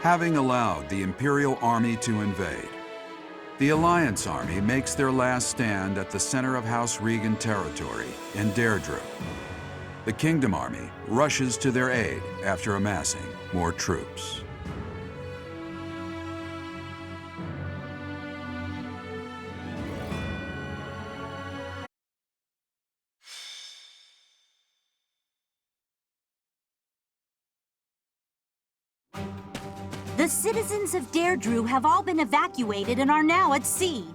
having allowed the Imperial Army to invade. The Alliance Army makes their last stand at the center of House Regan territory in Deirdre. The Kingdom Army rushes to their aid after amassing more troops. The citizens of Deirdre have all been evacuated and are now at sea.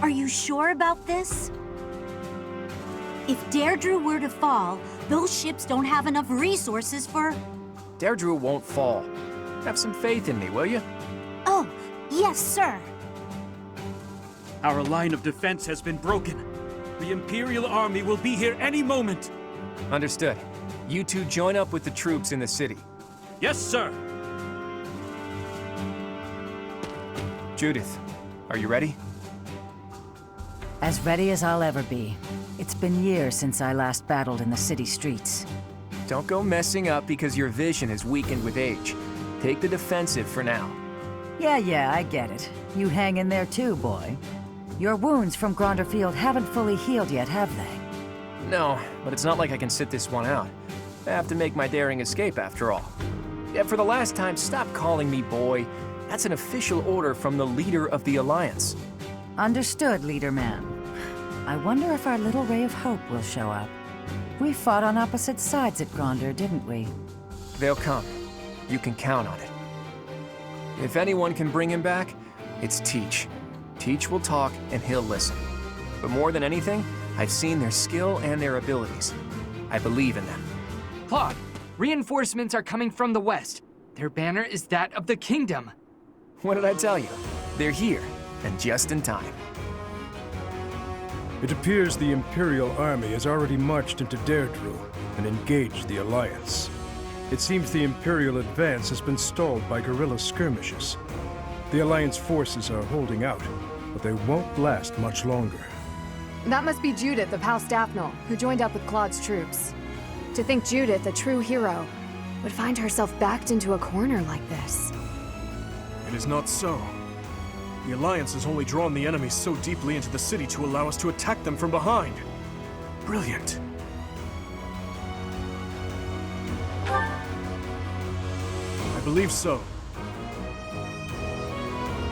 Are you sure about this? If Deirdre were to fall, those ships don't have enough resources for... Deirdre won't fall. Have some faith in me, will you? Oh, yes, sir. Our line of defense has been broken. The Imperial Army will be here any moment. Understood. You two join up with the troops in the city. Yes, sir. Judith, are you ready? As ready as I'll ever be. It's been years since I last battled in the city streets. Don't go messing up because your vision is weakened with age. Take the defensive for now. Yeah, I get it. You hang in there too, boy. Your wounds from Gronderfield haven't fully healed yet, have they? No, but it's not like I can sit this one out. I have to make my daring escape after all. Yeah, for the last time, stop calling me boy. That's an official order from the leader of the Alliance. Understood, Leader Man. I wonder if our little ray of hope will show up. We fought on opposite sides at Gronder, didn't we? They'll come. You can count on it. If anyone can bring him back, it's Teach. Teach will talk and he'll listen. But more than anything, I've seen their skill and their abilities. I believe in them. Claude, reinforcements are coming from the west. Their banner is that of the kingdom. What did I tell you? They're here, and just in time. It appears the Imperial Army has already marched into Deirdre and engaged the Alliance. It seems the Imperial advance has been stalled by guerrilla skirmishes. The Alliance forces are holding out, but they won't last much longer. That must be Judith of House Daphne, who joined up with Claude's troops. To think Judith, a true hero, would find herself backed into a corner like this. It is not so. The Alliance has only drawn the enemies so deeply into the city to allow us to attack them from behind. Brilliant. I believe so.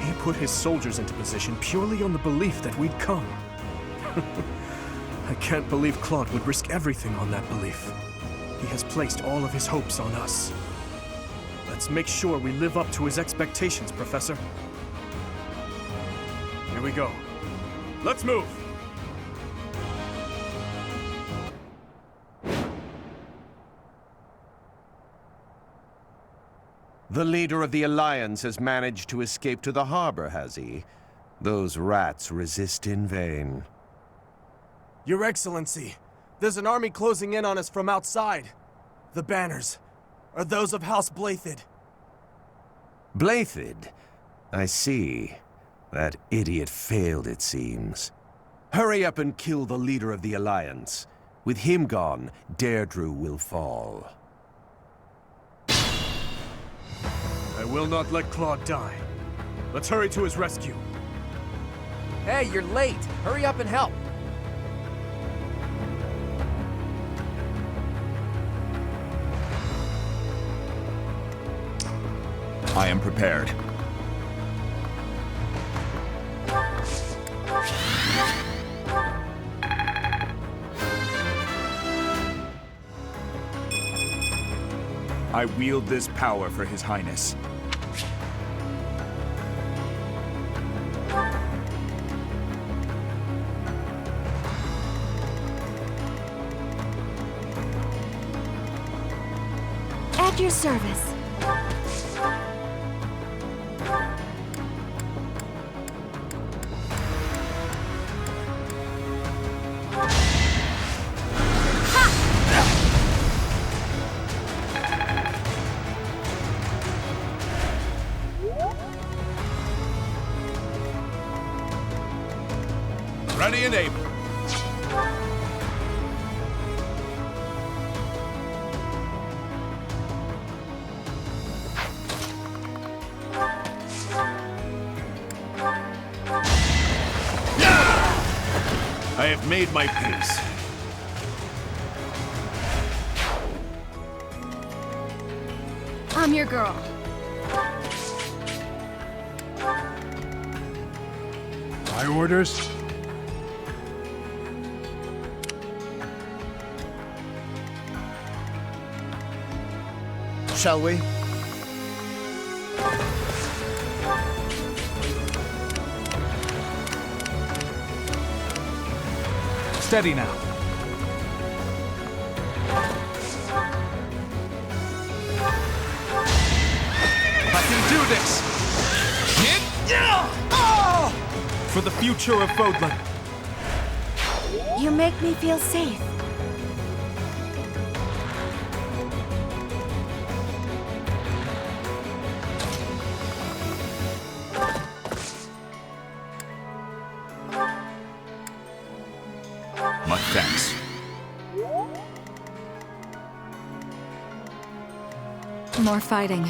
He put his soldiers into position purely on the belief that we'd come. I can't believe Claude would risk everything on that belief. He has placed all of his hopes on us. Let's make sure we live up to his expectations, Professor. Here we go. Let's move! The leader of the Alliance has managed to escape to the harbor, has he? Those rats resist in vain. Your Excellency, there's an army closing in on us from outside. The banners are those of House Blethid. Blethid? I see. That idiot failed, it seems. Hurry up and kill the leader of the Alliance. With him gone, Deirdre will fall. I will not let Claude die. Let's hurry to his rescue. Hey, you're late. Hurry up and help. I am prepared. I wield this power for His Highness. At your service. Ready and able. I have made my peace. I'm your girl. My orders? Shall we? Steady now. I can do this! For the future of Fodlan. You make me feel safe. My thanks. More fighting.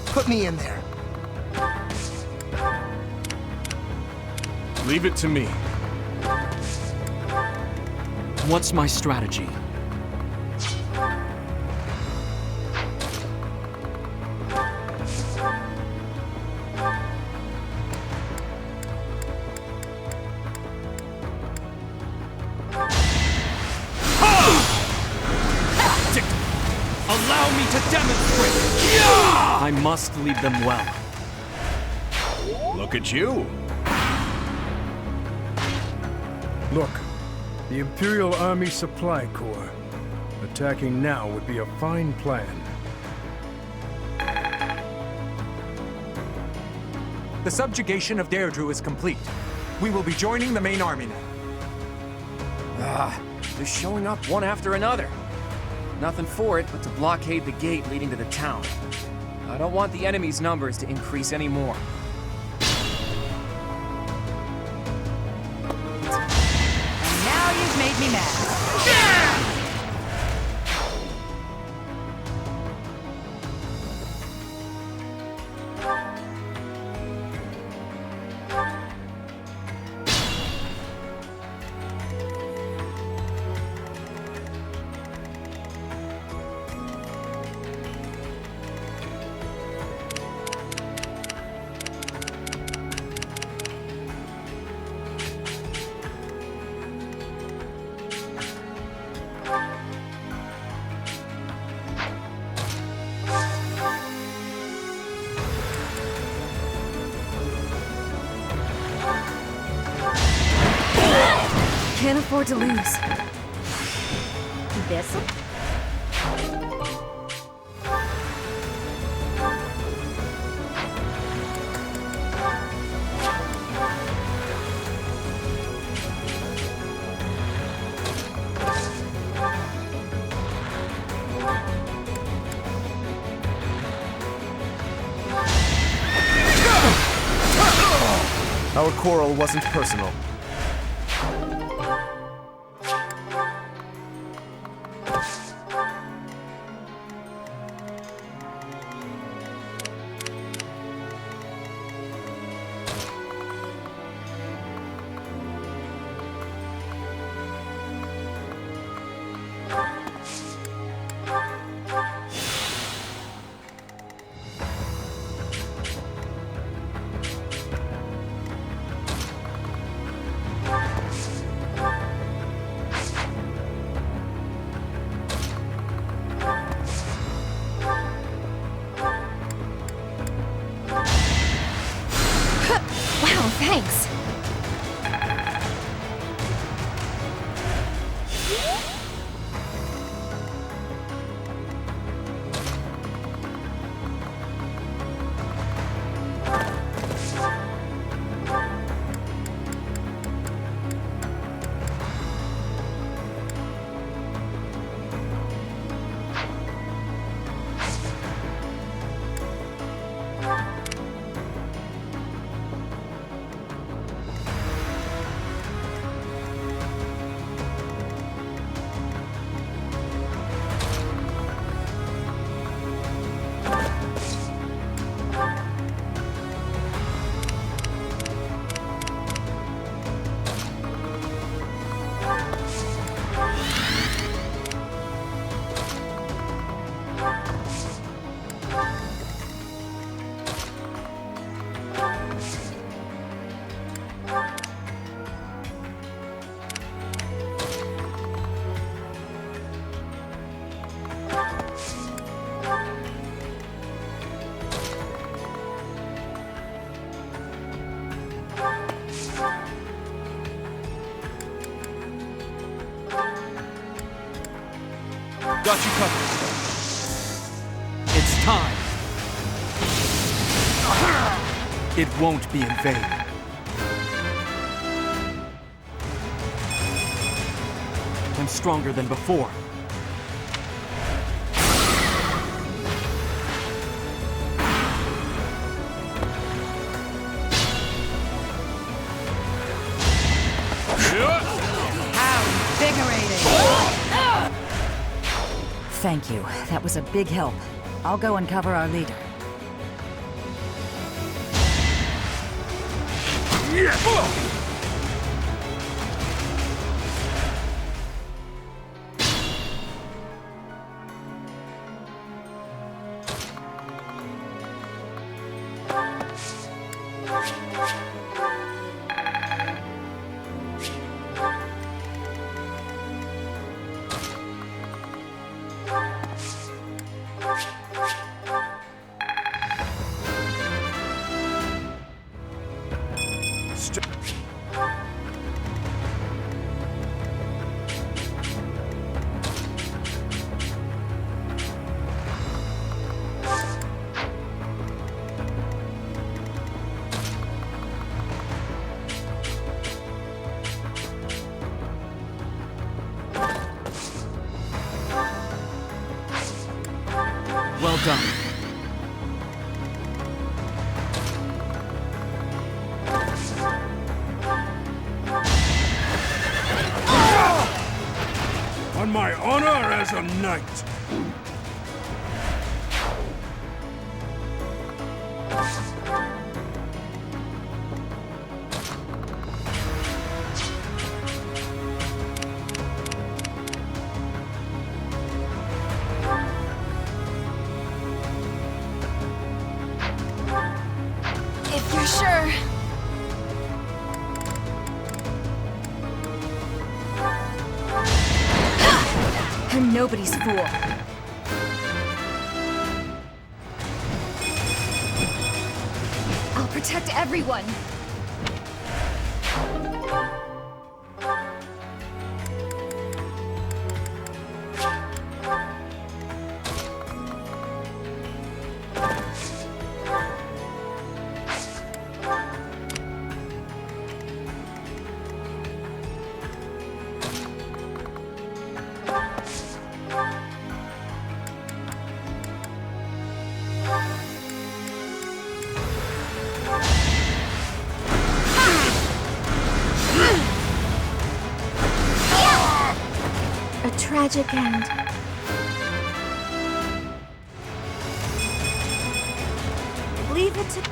Put me in there. Leave it to me. What's my strategy? Allow me to demonstrate! I must lead them well. Look at you. Look, the Imperial Army Supply Corps. Attacking now would be a fine plan. The subjugation of Deirdre is complete. We will be joining the main army now. They're showing up one after another. Nothing for it but to blockade the gate leading to the town. I don't want the enemy's numbers to increase anymore. And now you've made me mad. Can't afford to lose. This? Our quarrel wasn't personal. Got you covered. It's time. It won't be in vain. I'm stronger than before. Thank you. That was a big help. I'll go and cover our leader. Well done. On my honor as a knight. If you're sure. I'm nobody's fool. I'll protect everyone. A tragic end. Leave it to...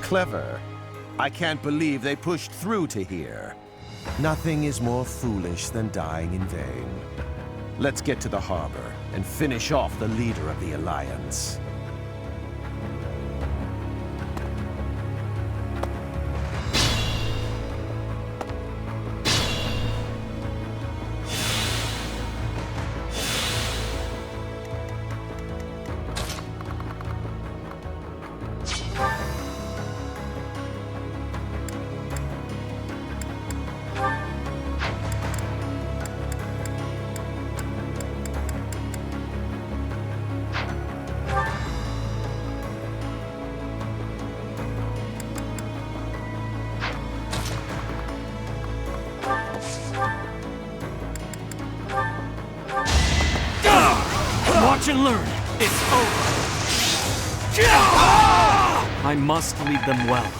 Clever. I can't believe they pushed through to here. Nothing is more foolish than dying in vain. Let's get to the harbor and finish off the leader of the Alliance. Watch and learn. It's over. I must lead them well.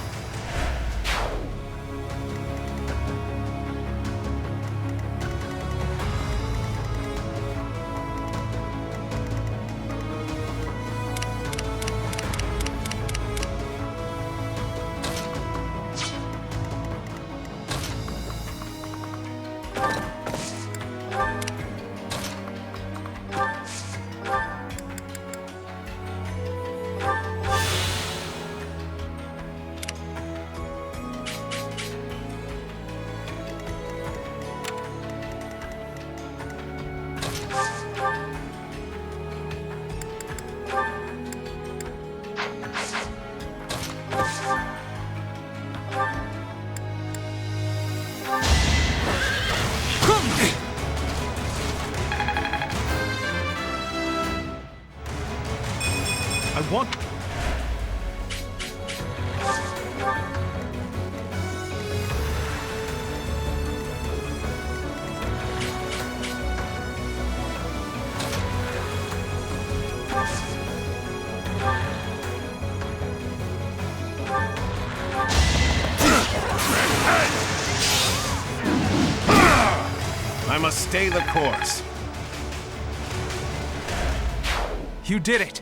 want... I must stay the course. You did it!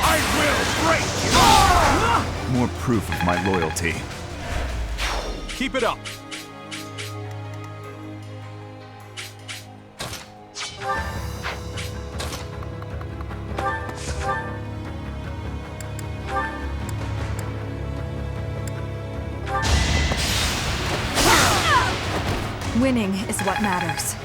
I will break you! More proof of my loyalty. Keep it up. Winning is what matters.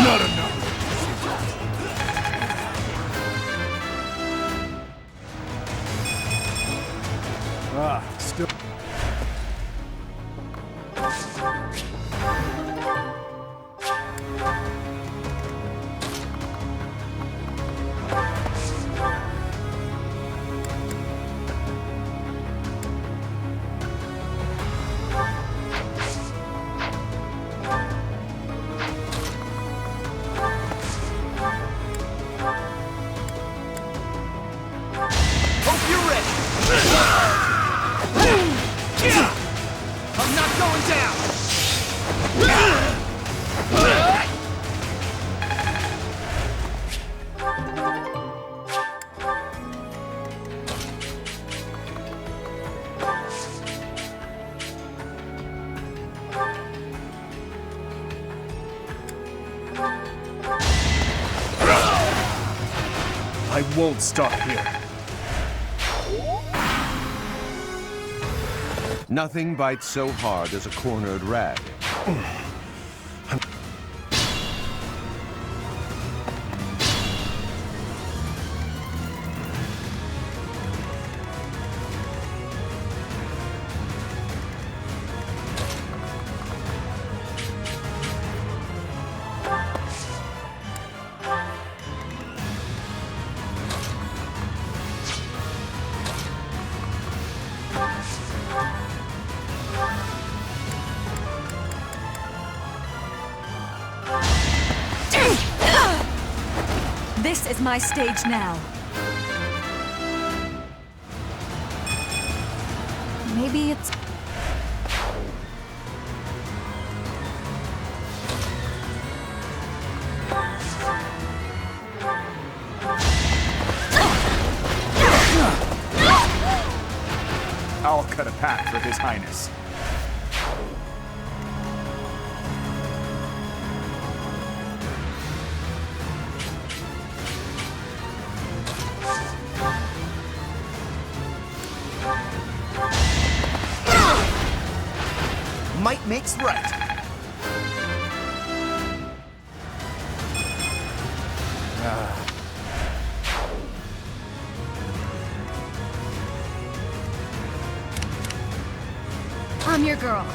Not enough. Still. Hope you're ready. I'm not going down. I won't stop here. Nothing bites so hard as a cornered rat. This is my stage now. Maybe it's... I'll cut a path for His Highness. Might makes right. I'm your girl.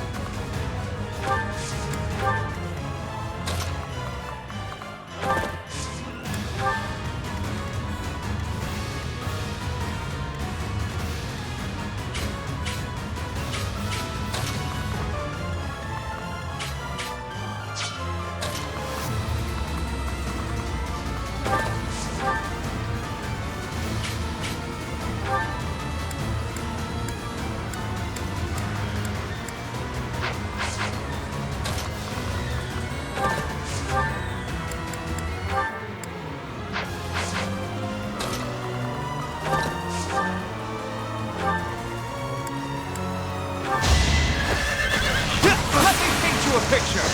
Let me paint you a picture.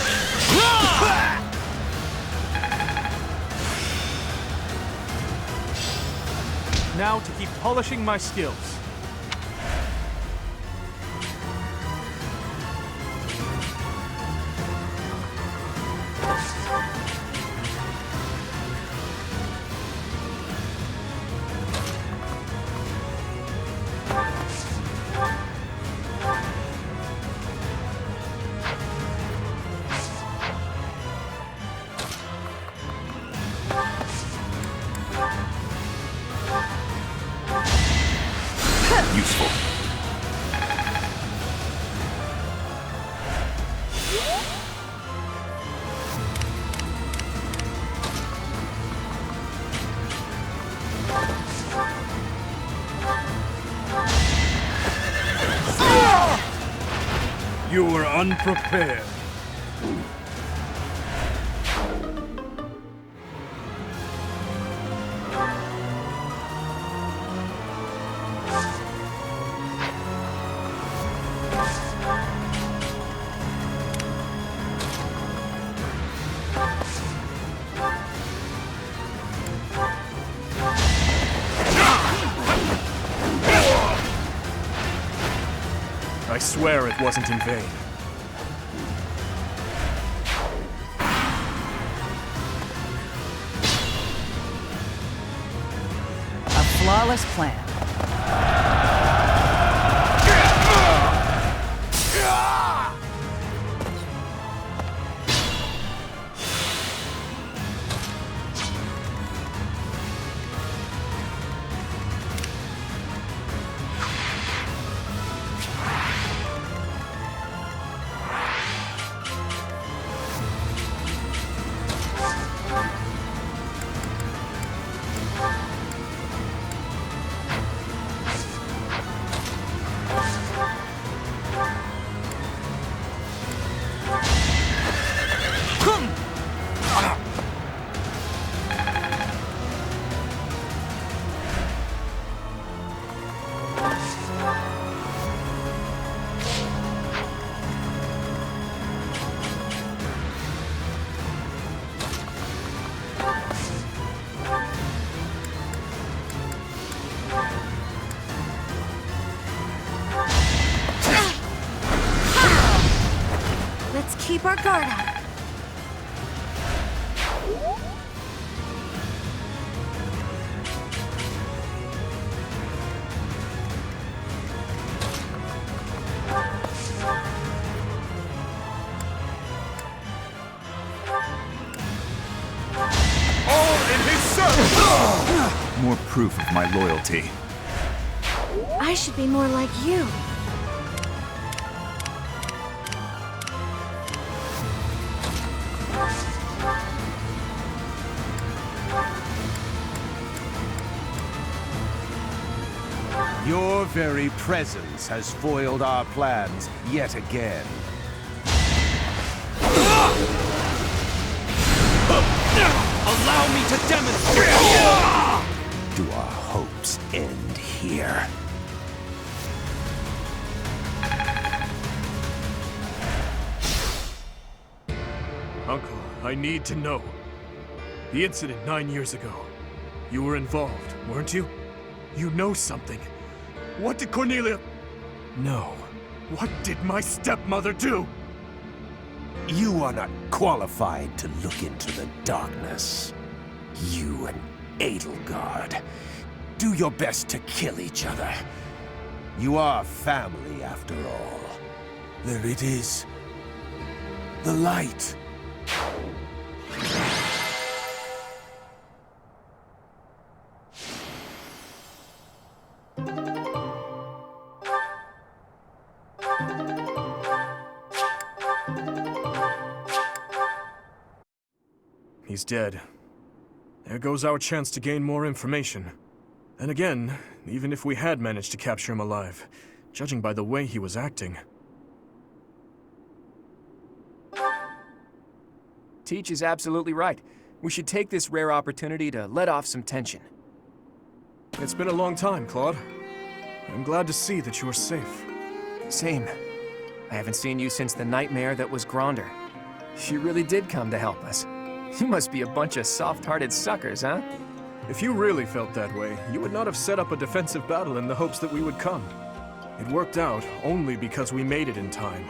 Now to keep polishing my skills. Useful. You were unprepared. I swear it wasn't in vain. A flawless plan. Let's keep our guard up. All in his service! More proof of my loyalty. I should be more like you. Your very presence has foiled our plans yet again. Allow me to demonstrate! Do our hopes end here? Uncle, I need to know. The incident 9 years ago. You were involved, weren't you? You know something. What did Cornelia... No. What did my stepmother do? You are not qualified to look into the darkness. You and Edelgard. Do your best to kill each other. You are family, after all. There it is. The light. He's dead. There goes our chance to gain more information. And again, even if we had managed to capture him alive, judging by the way he was acting... Teach is absolutely right. We should take this rare opportunity to let off some tension. It's been a long time, Claude. I'm glad to see that you're safe. Same. I haven't seen you since the nightmare that was Gronder. She really did come to help us. You must be a bunch of soft-hearted suckers, huh? If you really felt that way, you would not have set up a defensive battle in the hopes that we would come. It worked out only because we made it in time.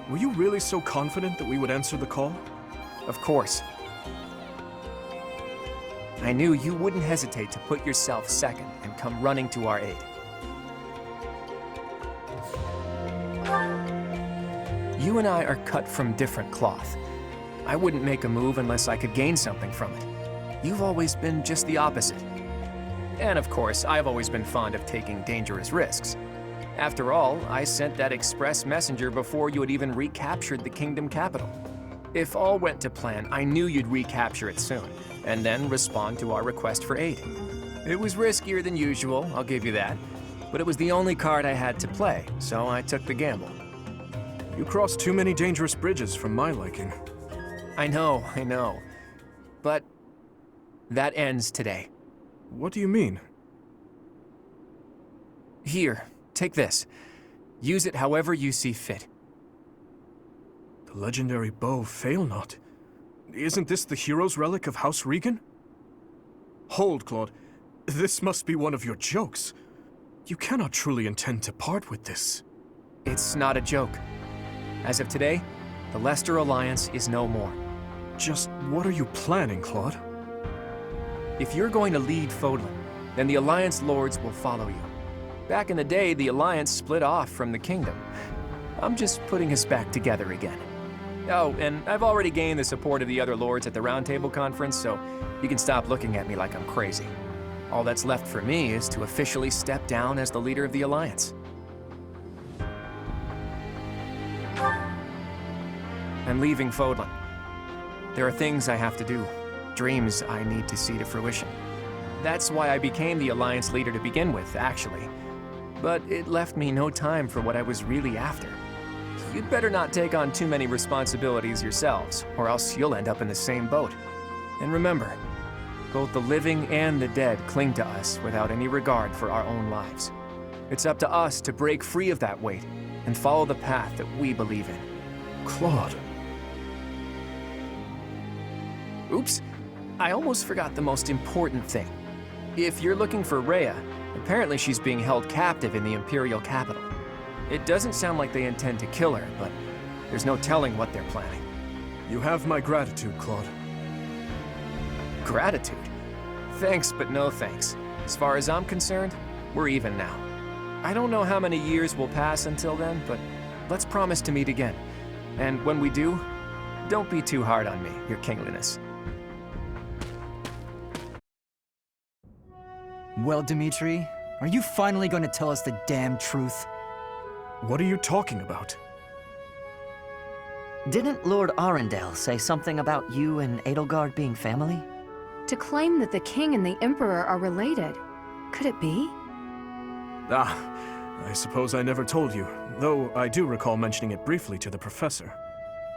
Were you really so confident that we would answer the call? Of course. I knew you wouldn't hesitate to put yourself second and come running to our aid. You and I are cut from different cloth. I wouldn't make a move unless I could gain something from it. You've always been just the opposite. And of course, I've always been fond of taking dangerous risks. After all, I sent that express messenger before you had even recaptured the kingdom capital. If all went to plan, I knew you'd recapture it soon, and then respond to our request for aid. It was riskier than usual, I'll give you that, but it was the only card I had to play, so I took the gamble. You crossed too many dangerous bridges for my liking. I know. But that ends today. What do you mean? Here, take this. Use it however you see fit. The legendary bow Failnaught. Isn't this the hero's relic of House Regan? Hold, Claude. This must be one of your jokes. You cannot truly intend to part with this. It's not a joke. As of today, the Leicester Alliance is no more. Just what are you planning, Claude? If you're going to lead Fodlan, then the Alliance Lords will follow you. Back in the day, the Alliance split off from the Kingdom. I'm just putting us back together again. Oh, and I've already gained the support of the other Lords at the Roundtable Conference, so you can stop looking at me like I'm crazy. All that's left for me is to officially step down as the leader of the Alliance. I'm leaving Fodlan. There are things I have to do, dreams I need to see to fruition. That's why I became the Alliance leader to begin with, actually. But it left me no time for what I was really after. You'd better not take on too many responsibilities yourselves, or else you'll end up in the same boat. And remember, both the living and the dead cling to us without any regard for our own lives. It's up to us to break free of that weight and follow the path that we believe in. Claude. Oops, I almost forgot the most important thing. If you're looking for Rhea, apparently she's being held captive in the Imperial capital. It doesn't sound like they intend to kill her, but there's no telling what they're planning. You have my gratitude, Claude. Gratitude? Thanks, but no thanks. As far as I'm concerned, we're even now. I don't know how many years will pass until then, but let's promise to meet again. And when we do, don't be too hard on me, Your Kingliness. Well, Dimitri, are you finally going to tell us the damn truth? What are you talking about? Didn't Lord Arundel say something about you and Edelgard being family? To claim that the king and the emperor are related. Could it be? I suppose I never told you, though I do recall mentioning it briefly to the professor.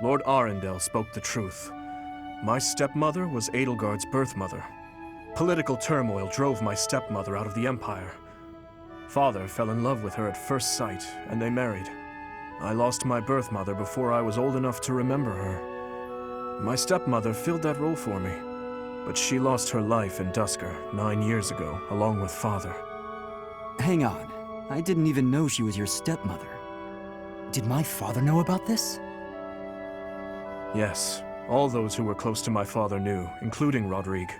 Lord Arundel spoke the truth. My stepmother was Edelgard's birth mother. Political turmoil drove my stepmother out of the Empire. Father fell in love with her at first sight, and they married. I lost my birth mother before I was old enough to remember her. My stepmother filled that role for me, but she lost her life in Dusker 9 years ago, along with Father. Hang on. I didn't even know she was your stepmother. Did my father know about this? Yes, all those who were close to my father knew, including Rodrigue.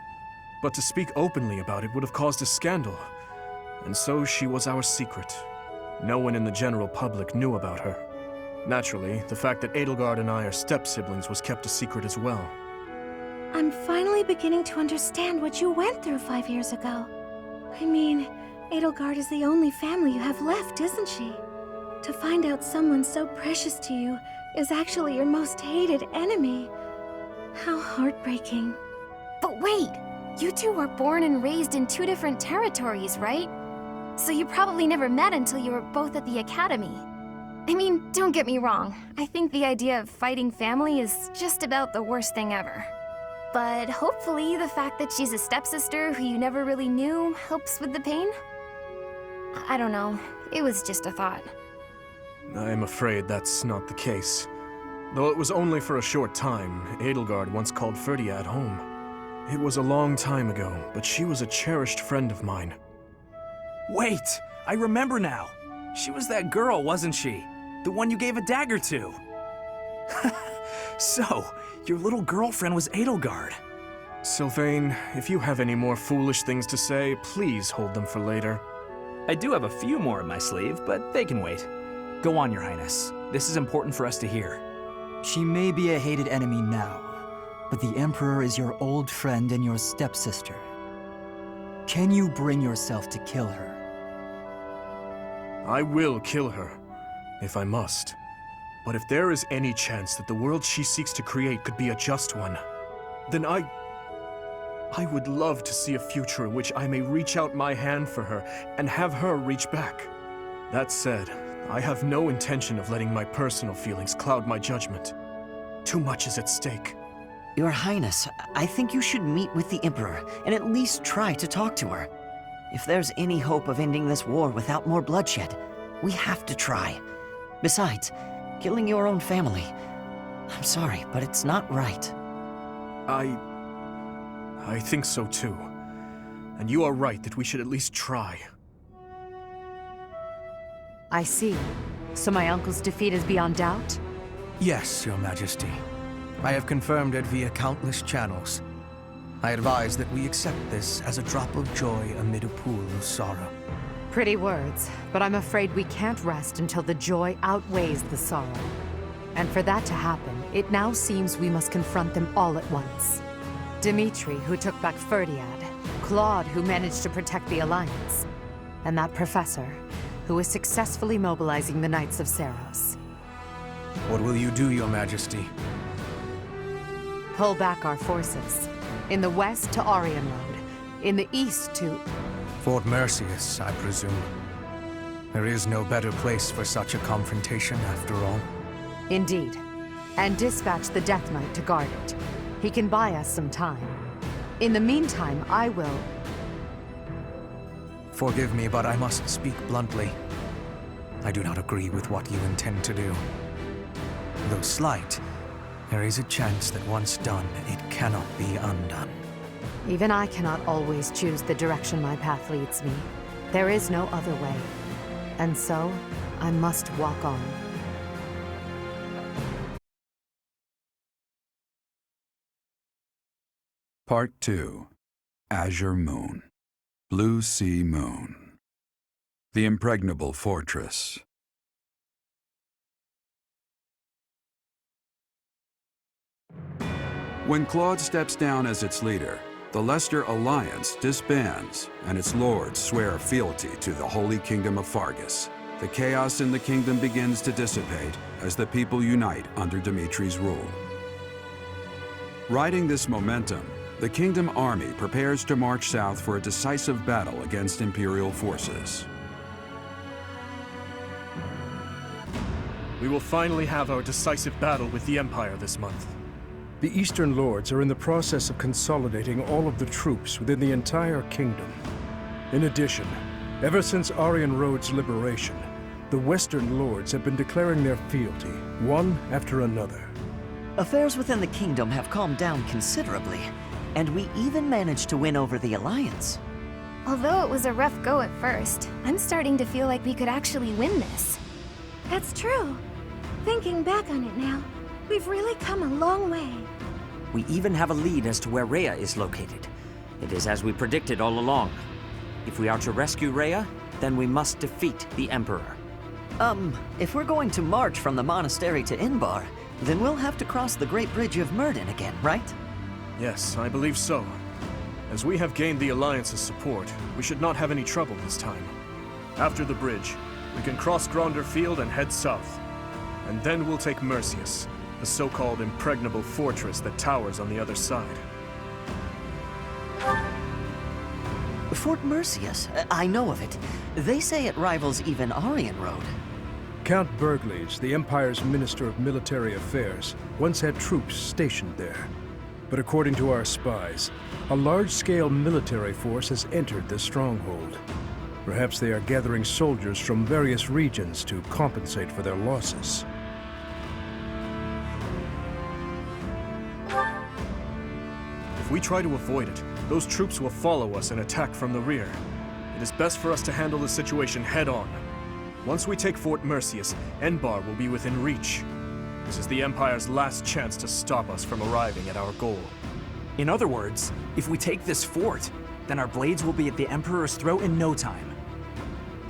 But to speak openly about it would have caused a scandal. And so she was our secret. No one in the general public knew about her. Naturally, the fact that Edelgard and I are step-siblings was kept a secret as well. I'm finally beginning to understand what you went through 5 years ago. I mean, Edelgard is the only family you have left, isn't she? To find out someone so precious to you is actually your most hated enemy. How heartbreaking. But wait! You two were born and raised in 2 different territories, right? So you probably never met until you were both at the academy. I mean, don't get me wrong. I think the idea of fighting family is just about the worst thing ever. But hopefully the fact that she's a stepsister who you never really knew helps with the pain? I don't know. It was just a thought. I am afraid that's not the case. Though it was only for a short time, Edelgard once called Ferdiad home. It was a long time ago, but she was a cherished friend of mine. Wait! I remember now! She was that girl, wasn't she? The one you gave a dagger to. So, your little girlfriend was Edelgard. Sylvain, if you have any more foolish things to say, please hold them for later. I do have a few more in my sleeve, but they can wait. Go on, Your Highness. This is important for us to hear. She may be a hated enemy now, but the Emperor is your old friend and your stepsister. Can you bring yourself to kill her? I will kill her, if I must. But if there is any chance that the world she seeks to create could be a just one, then I would love to see a future in which I may reach out my hand for her and have her reach back. That said, I have no intention of letting my personal feelings cloud my judgment. Too much is at stake. Your Highness, I think you should meet with the Emperor and at least try to talk to her. If there's any hope of ending this war without more bloodshed, we have to try. Besides, killing your own family, I'm sorry, but it's not right. I think so too. And you are right that we should at least try. I see. So my uncle's defeat is beyond doubt? Yes, Your Majesty. I have confirmed it via countless channels. I advise that we accept this as a drop of joy amid a pool of sorrow. Pretty words, but I'm afraid we can't rest until the joy outweighs the sorrow. And for that to happen, it now seems we must confront them all at once. Dimitri, who took back Ferdiad, Claude, who managed to protect the Alliance, and that professor, who is successfully mobilizing the Knights of Seros. What will you do, Your Majesty? Pull back our forces. In the west to Arian Road. In the east to... Fort Mercius, I presume. There is no better place for such a confrontation, after all. Indeed. And dispatch the Death Knight to guard it. He can buy us some time. In the meantime, I will... Forgive me, but I must speak bluntly. I do not agree with what you intend to do. Though slight, there is a chance that once done, it cannot be undone. Even I cannot always choose the direction my path leads me. There is no other way. And so, I must walk on. Part 2. Azure Moon. Blue Sea Moon. The Impregnable Fortress. When Claude steps down as its leader, the Leicester Alliance disbands, and its lords swear fealty to the Holy Kingdom of Fargus. The chaos in the kingdom begins to dissipate as the people unite under Dimitri's rule. Riding this momentum, the Kingdom Army prepares to march south for a decisive battle against Imperial forces. We will finally have our decisive battle with the Empire this month. The Eastern Lords are in the process of consolidating all of the troops within the entire kingdom. In addition, ever since Arian Road's liberation, the Western Lords have been declaring their fealty, one after another. Affairs within the kingdom have calmed down considerably, and we even managed to win over the Alliance. Although it was a rough go at first, I'm starting to feel like we could actually win this. That's true. Thinking back on it now, we've really come a long way. We even have a lead as to where Rhea is located. It is as we predicted all along. If we are to rescue Rhea, then we must defeat the Emperor. If we're going to march from the monastery to Inbar, then we'll have to cross the Great Bridge of Myrddin again, right? Yes, I believe so. As we have gained the Alliance's support, we should not have any trouble this time. After the bridge, we can cross Gronder Field and head south. And then we'll take Mercius, the so-called impregnable fortress that towers on the other side. Fort Mercius, I know of it. They say it rivals even Arian Road. Count Bergles, the Empire's Minister of Military Affairs, once had troops stationed there. But according to our spies, a large-scale military force has entered the stronghold. Perhaps they are gathering soldiers from various regions to compensate for their losses. If we try to avoid it, those troops will follow us and attack from the rear. It is best for us to handle the situation head-on. Once we take Fort Merceus, Enbar will be within reach. This is the Empire's last chance to stop us from arriving at our goal. In other words, if we take this fort, then our blades will be at the Emperor's throat in no time.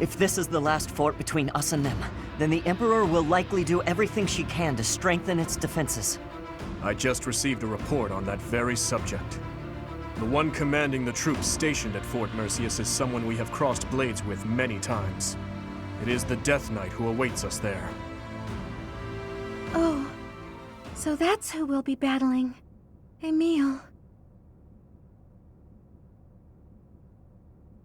If this is the last fort between us and them, then the Emperor will likely do everything she can to strengthen its defenses. I just received a report on that very subject. The one commanding the troops stationed at Fort Merceus is someone we have crossed blades with many times. It is the Death Knight who awaits us there. Oh, so that's who we'll be battling. Emil.